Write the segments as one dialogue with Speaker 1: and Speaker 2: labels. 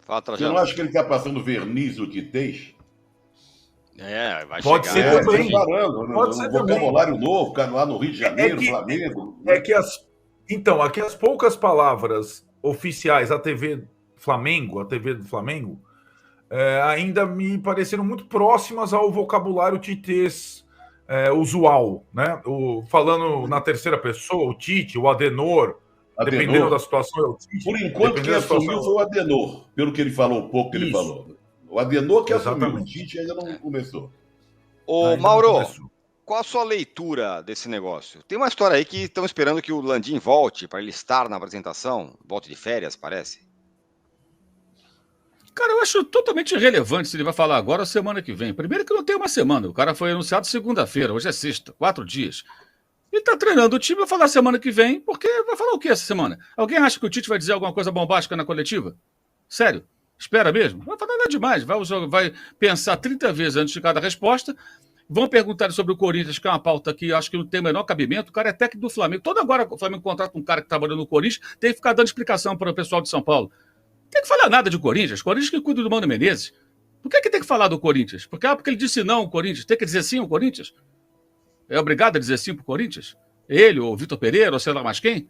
Speaker 1: Fala,
Speaker 2: Você não
Speaker 1: Trajano.
Speaker 2: acha que ele está passando verniz no Titez?
Speaker 1: Vai
Speaker 3: Pode
Speaker 1: chegar.
Speaker 3: ser também.
Speaker 2: Preparando
Speaker 3: Pode
Speaker 2: um
Speaker 3: ser também.
Speaker 2: vocabulário novo, lá no Rio de Janeiro,
Speaker 3: que-
Speaker 2: Flamengo.
Speaker 3: É que aqui as poucas palavras oficiais, a TV Flamengo, a TV do Flamengo, ainda me pareceram muito próximas ao vocabulário titês usual, né? Falando na terceira pessoa, o Tite, o Adenor, dependendo da situação, é o Tite.
Speaker 2: Por enquanto, quem assumiu foi o Adenor, pelo que ele falou, o pouco que ele falou. O Adenor que assumiu, o Tite ainda não começou.
Speaker 1: Ô, Mauro, qual a sua leitura desse negócio? Tem uma história aí que estão esperando que o Landim volte para ele estar na apresentação, volte de férias, parece.
Speaker 4: Cara, eu acho totalmente irrelevante se ele vai falar agora ou semana que vem. Primeiro que não tem uma semana, o cara foi anunciado segunda-feira, hoje é sexta, 4 dias. Ele tá treinando o time, vai falar semana que vem, porque vai falar o que essa semana? Alguém acha que o Tite vai dizer alguma coisa bombástica na coletiva? Sério? Espera mesmo? Não vai falar nada demais, vai pensar 30 vezes antes de cada resposta. Vão perguntar sobre o Corinthians, que é uma pauta que eu acho que não tem o menor cabimento. O cara é técnico do Flamengo. Toda agora o Flamengo contrata um cara que trabalhou no Corinthians, tem que ficar dando explicação para o pessoal de São Paulo. Não tem que falar nada de Corinthians. Corinthians que cuida do Mano Menezes. Por que tem que falar do Corinthians? Porque ele disse não ao Corinthians. Tem que dizer sim ao Corinthians? É obrigado a dizer sim pro Corinthians? Ele, ou o Vitor Pereira, ou sei lá mais quem?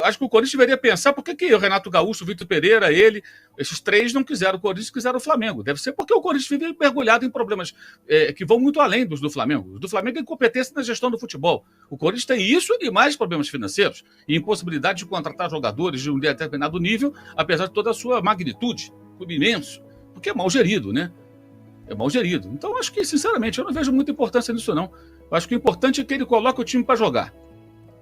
Speaker 4: Acho que o Corinthians deveria pensar por que o Renato Gaúcho, o Vitor Pereira, ele, esses três não quiseram o Corinthians, quiseram o Flamengo. Deve ser porque o Corinthians vive mergulhado em problemas que vão muito além dos do Flamengo. Os do Flamengo é incompetência na gestão do futebol. O Corinthians tem isso e mais problemas financeiros e impossibilidade de contratar jogadores de um determinado nível, apesar de toda a sua magnitude, clube imenso, porque é mal gerido, né? É mal gerido. Então, acho que, sinceramente, eu não vejo muita importância nisso, não. Eu acho que o importante é que ele coloque o time para jogar.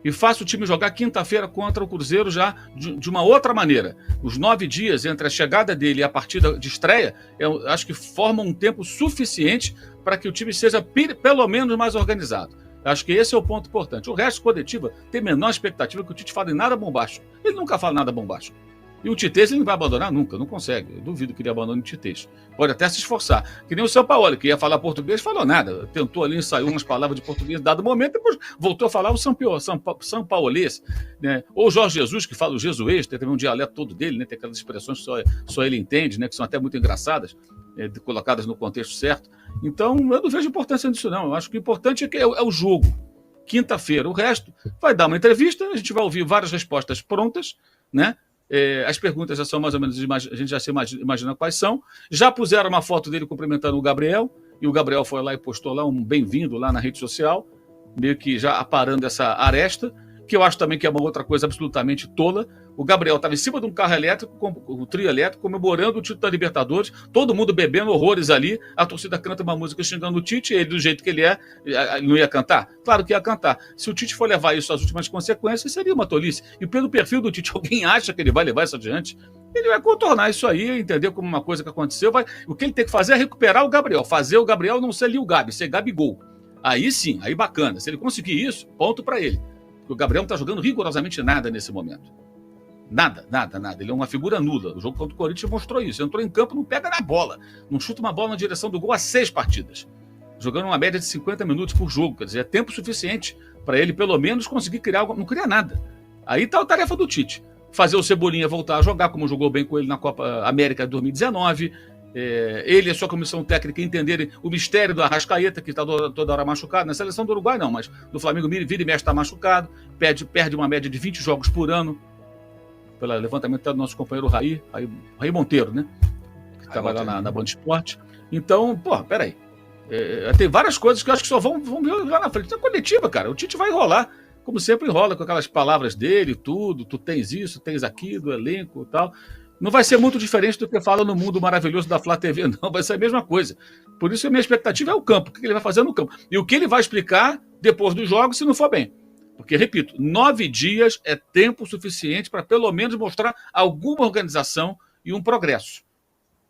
Speaker 4: E faça o time jogar quinta-feira contra o Cruzeiro já de uma outra maneira. Os 9 dias entre a chegada dele e a partida de estreia, eu acho que formam um tempo suficiente para que o time seja pelo menos mais organizado. Eu acho que esse é o ponto importante. O resto, coletiva, tem menor expectativa que o Tite fale nada bombástico. Ele nunca fala nada bombástico. E o Titês ele não vai abandonar nunca, não consegue. Eu duvido que ele abandone o Titês. Pode até se esforçar. Que nem o São Paulo, que ia falar português, falou nada. Tentou ali, ensaiou umas palavras de português dado momento, depois voltou a falar o São Paulês. Né? Ou o Jorge Jesus, que fala o jesuês, tem também um dialeto todo dele, né? Tem aquelas expressões que só ele entende, né? Que são até muito engraçadas, colocadas no contexto certo. Então, eu não vejo importância nisso, não. Eu acho que o importante é o jogo. Quinta-feira. O resto vai dar uma entrevista, a gente vai ouvir várias respostas prontas, né? As perguntas já são mais ou menos, a gente já se imagina quais são. Já puseram uma foto dele cumprimentando o Gabriel, e o Gabriel foi lá e postou lá um bem-vindo lá na rede social, meio que já aparando essa aresta, que eu acho também que é uma outra coisa absolutamente tola. O Gabriel estava em cima de um carro elétrico, um trio elétrico, comemorando o título da Libertadores, todo mundo bebendo horrores ali, a torcida canta uma música xingando o Tite, ele do jeito que ele não ia cantar? Claro que ia cantar. Se o Tite for levar isso às últimas consequências, seria uma tolice. E pelo perfil do Tite, alguém acha que ele vai levar isso adiante? Ele vai contornar isso aí, entender como uma coisa que aconteceu. O que ele tem que fazer é recuperar o Gabriel, fazer o Gabriel não ser ali o Gabi, ser Gabigol. Aí sim, aí bacana. Se ele conseguir isso, ponto para ele. Porque o Gabriel não está jogando rigorosamente nada nesse momento. Nada. Ele é uma figura nula. O jogo contra o Corinthians mostrou isso. Entrou em campo, não pega na bola. Não chuta uma bola na direção do gol há 6 partidas. Jogando uma média de 50 minutos por jogo. Quer dizer, é tempo suficiente para ele, pelo menos, conseguir criar algo. Não cria nada. Aí está a tarefa do Tite. Fazer o Cebolinha voltar a jogar, como jogou bem com ele na Copa América de 2019. Ele e a sua comissão técnica entenderem o mistério do Arrascaeta, que está toda hora machucado. Na seleção do Uruguai não, mas do Flamengo vira e mexe está machucado. Perde uma média de 20 jogos por ano. Pelo levantamento do nosso companheiro Raí Monteiro, né? Que trabalha lá na Band Esporte. Então, peraí. Tem várias coisas que eu acho que só vão vir lá na frente. Na coletiva, cara, o Tite vai enrolar, como sempre enrola, com aquelas palavras dele, tudo. Tu tens isso, tens aquilo, elenco e tal. Não vai ser muito diferente do que fala no mundo maravilhoso da Flá TV, não. Vai ser a mesma coisa. Por isso a minha expectativa é o campo. O que ele vai fazer no campo? E o que ele vai explicar depois dos jogos, se não for bem. Porque, repito, 9 dias é tempo suficiente para pelo menos mostrar alguma organização e um progresso.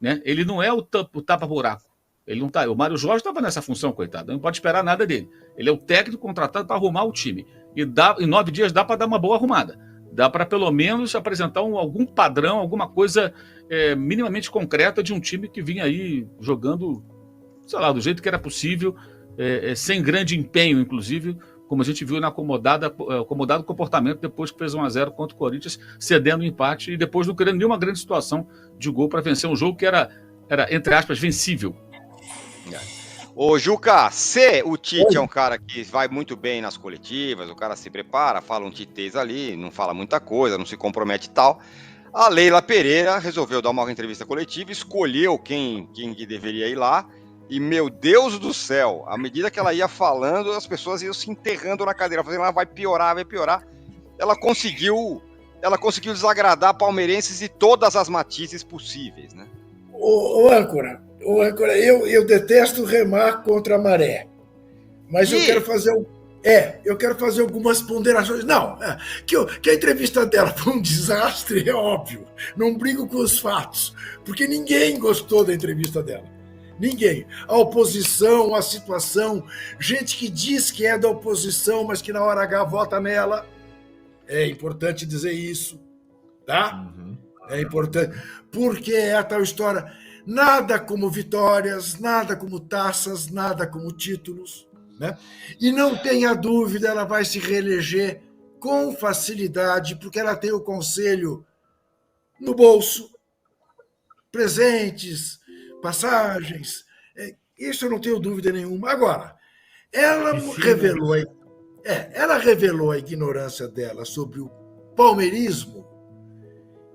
Speaker 4: Né? Ele não é o tapa-buraco. Ele não tá. O Mário Jorge estava nessa função, coitado. Não pode esperar nada dele. Ele é o técnico contratado para arrumar o time. E em 9 dias dá para dar uma boa arrumada. Dá para, pelo menos, apresentar algum padrão, alguma coisa minimamente concreta de um time que vinha aí jogando, sei lá, do jeito que era possível, sem grande empenho, inclusive, como a gente viu na acomodado comportamento depois que fez 1-0 contra o Corinthians, cedendo o empate e depois não criando nenhuma grande situação de gol para vencer um jogo que era, entre aspas, vencível.
Speaker 1: Ô, Juca, o Tite é um cara que vai muito bem nas coletivas, o cara se prepara, fala um titês ali, não fala muita coisa, não se compromete e tal. A Leila Pereira resolveu dar uma entrevista coletiva, escolheu quem deveria ir lá, e, meu Deus do céu, à medida que ela ia falando, as pessoas iam se enterrando na cadeira, fazendo, vai piorar. Ela conseguiu desagradar palmeirenses de todas as matizes possíveis, né?
Speaker 5: Ô, âncora, eu detesto remar contra a maré, mas eu quero fazer algumas ponderações. Não, que a entrevista dela foi um desastre, é óbvio. Não brigo com os fatos, porque ninguém gostou da entrevista dela. Ninguém. A oposição, a situação, gente que diz que é da oposição, mas que na hora H vota nela. É importante dizer isso, tá? É importante, porque é a tal história, nada como vitórias, nada como taças, nada como títulos, né? E não tenha dúvida, ela vai se reeleger com facilidade, porque ela tem o conselho no bolso, presentes, passagens, isso eu não tenho dúvida nenhuma. Agora, ela revelou a ignorância dela sobre o palmeirismo,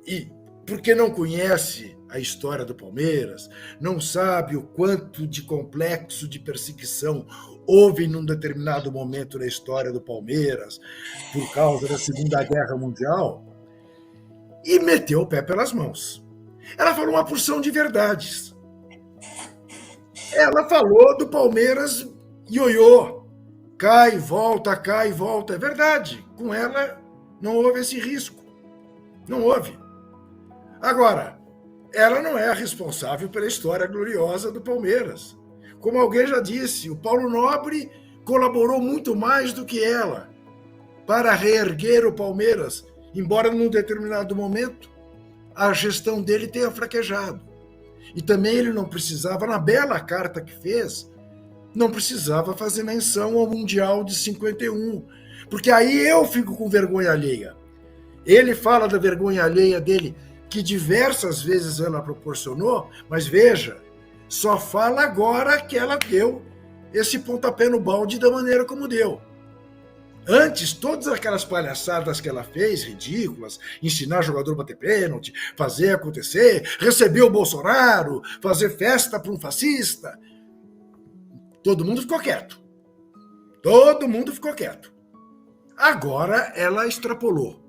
Speaker 5: e porque não conhece a história do Palmeiras, não sabe o quanto de complexo de perseguição houve num determinado momento da história do Palmeiras, por causa da Segunda Guerra Mundial, e meteu o pé pelas mãos. Ela falou uma porção de verdades. Ela falou do Palmeiras ioiô, cai, volta. É verdade, com ela não houve esse risco. Não houve. Agora, ela não é a responsável pela história gloriosa do Palmeiras. Como alguém já disse, o Paulo Nobre colaborou muito mais do que ela para reerguer o Palmeiras, embora num determinado momento a gestão dele tenha fraquejado. E também ele não precisava, na bela carta que fez, não precisava fazer menção ao Mundial de 51, porque aí eu fico com vergonha alheia. Ele fala da vergonha alheia dele, que diversas vezes ela proporcionou, mas veja, só fala agora que ela deu esse pontapé no balde da maneira como deu. Antes, todas aquelas palhaçadas que ela fez, ridículas, ensinar jogador a bater pênalti, fazer acontecer, receber o Bolsonaro, fazer festa para um fascista, todo mundo ficou quieto. Todo mundo ficou quieto. Agora ela extrapolou.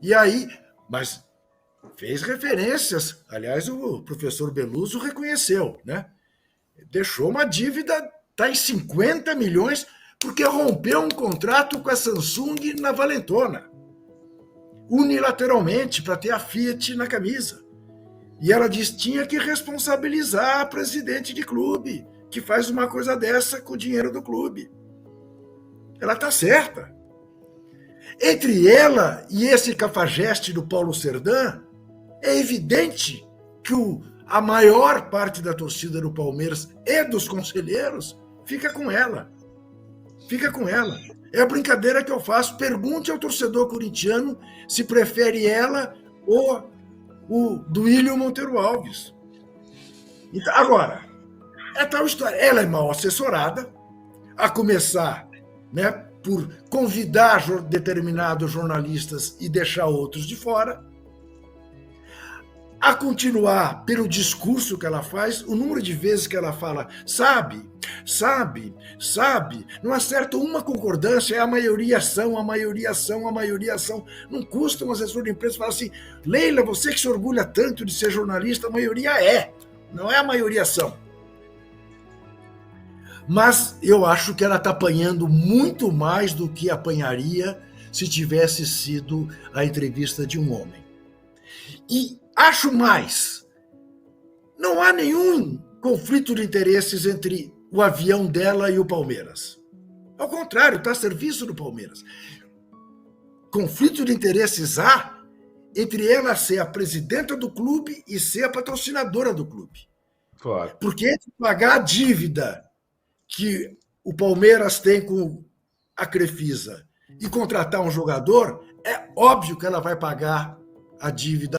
Speaker 5: E aí, mas fez referências, aliás, o professor Beluso reconheceu, né? Deixou uma dívida, está em 50 milhões, porque rompeu um contrato com a Samsung na Valentona, unilateralmente, para ter a Fiat na camisa. E ela disse que tinha que responsabilizar a presidente de clube, que faz uma coisa dessa com o dinheiro do clube. Ela está certa. Entre ela e esse cafajeste do Paulo Serdã, é evidente que a maior parte da torcida do Palmeiras e dos conselheiros fica com ela. Fica com ela. É a brincadeira que eu faço. Pergunte ao torcedor corintiano se prefere ela ou o Duílio Monteiro Alves. Então, agora, é tal história. Ela é mal assessorada, a começar, né, por convidar determinados jornalistas e deixar outros de fora, a continuar pelo discurso que ela faz, o número de vezes que ela fala, sabe, não acerta uma concordância, é a maioria ação. Não custa um assessor de imprensa falar assim, Leila, você que se orgulha tanto de ser jornalista, a maioria não é a maioria ação. Mas eu acho que ela está apanhando muito mais do que apanharia se tivesse sido a entrevista de um homem. E acho mais, não há nenhum conflito de interesses entre o avião dela e o Palmeiras. Ao contrário, está a serviço do Palmeiras. Conflito de interesses há entre ela ser a presidenta do clube e ser a patrocinadora do clube.
Speaker 3: Claro.
Speaker 5: Porque pagar a dívida que o Palmeiras tem com a Crefisa e contratar um jogador, é óbvio que ela vai pagar a dívida